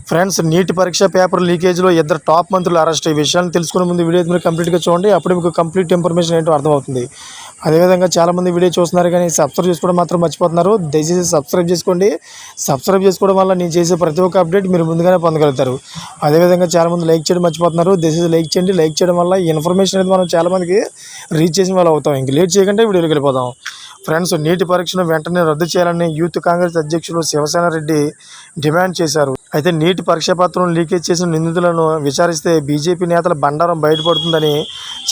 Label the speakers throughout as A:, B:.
A: Friends, neat పరీక్ష paper లీకేజ్లో ఇద్దరు top మంత్రులు అరెస్ట్. ఈ విషయాన్ని తెలుసుకునే ముందు వీడియో మీరు కంప్లీట్గా చూడండి. అప్పుడు మీకు కంప్లీట్ ఇన్ఫర్మేషన్ ఏంటో అర్థమవుతుంది. అదేవిధంగా చాలామంది వీడియో చూస్తున్నారు కానీ సబ్స్క్రైబ్ చేసుకోవడం మాత్రం మర్చిపోతున్నారు. దయచేసి సబ్స్క్రైబ్ చేసుకోండి. సబ్స్క్రైబ్ చేసుకోవడం వల్ల నేను చేసే ప్రతి ఒక్క అప్డేట్ మీరు ముందుగానే పొందగలుగుతారు. అదేవిధంగా చాలామంది లైక్ చేయడం మర్చిపోతున్నారు. దయచేసి లైక్ చేయండి. లైక్ చేయడం వల్ల ఈ ఇన్ఫర్మేషన్ అనేది మనం చాలామందికి రీచ్ చేసిన వాళ్ళు అవుతాం. ఇంక లేట్ చేయకుండా వీడియోకి వెళ్ళిపోదాం. ఫ్రెండ్స్, నీటి పరీక్షను వెంటనే రద్దు చేయాలని యూత్ కాంగ్రెస్ అధ్యక్షులు శివసేన రెడ్డి డిమాండ్ చేశారు. అయితే నీటి పరీక్ష పత్రం లీకేజ్ చేసిన నిందితులను విచారిస్తే బీజేపీ నేతల బండారం బయటపడుతుందని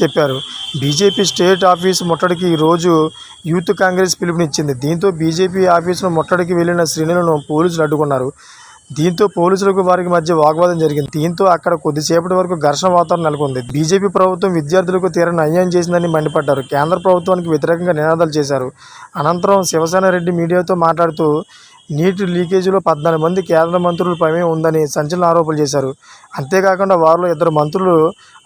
A: చెప్పారు. బీజేపీ స్టేట్ ఆఫీసు ముట్టడికి ఈరోజు యూత్ కాంగ్రెస్ పిలుపునిచ్చింది. దీంతో బీజేపీ ఆఫీసును ముట్టడికి వెళ్లిన శ్రేణులను పోలీసులు అడ్డుకున్నారు. దీంతో పోలీసులకు వారికి మధ్య వాగ్వాదం జరిగింది. దీంతో అక్కడ కొద్దిసేపటి వరకు ఘర్షణ వాతావరణం నెలకొంది. బీజేపీ ప్రభుత్వం విద్యార్థులకు తీరని అన్యాయం చేసిందని మండిపడ్డారు. కేంద్ర ప్రభుత్వానికి వ్యతిరేకంగా నినాదాలు చేశారు. అనంతరం శివసేన రెడ్డి మీడియాతో మాట్లాడుతూ నీటి లీకేజీలో 14 మంది కేంద్ర మంత్రుల ప్రమేయం ఉందని సంచలన ఆరోపణలు చేశారు. అంతేకాకుండా వారిలో 2 మంత్రులు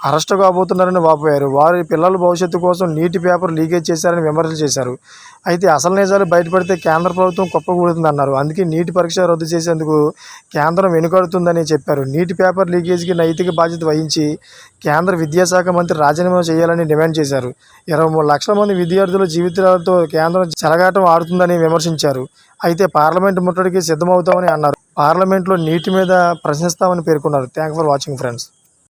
A: అరెస్టు కాబోతున్నారని వాపోయారు. వారి పిల్లల భవిష్యత్తు కోసం నీటి పేపర్ లీకేజ్ చేశారని విమర్శలు చేశారు. అయితే అసలు నిజాలు బయటపడితే కేంద్ర ప్రభుత్వం కుప్పకూడుతుందన్నారు. అందుకే నీటి పరీక్ష రద్దు చేసేందుకు కేంద్రం వెనుకాడుతుందని చెప్పారు. నీటి పేపర్ లీకేజీకి నైతిక బాధ్యత వహించి కేంద్ర విద్యాశాఖ మంత్రి రాజీనామా చేయాలని డిమాండ్ చేశారు. 23 లక్షల మంది విద్యార్థుల జీవితాలతో కేంద్రం చెలగాటం ఆడుతుందని విమర్శించారు. అయితే పార్లమెంటు ముట్టడికి సిద్ధమవుతామని అన్నారు. పార్లమెంట్లో నీటి మీద ప్రశ్నిస్తామని పేర్కొన్నారు. Thank for watching friends.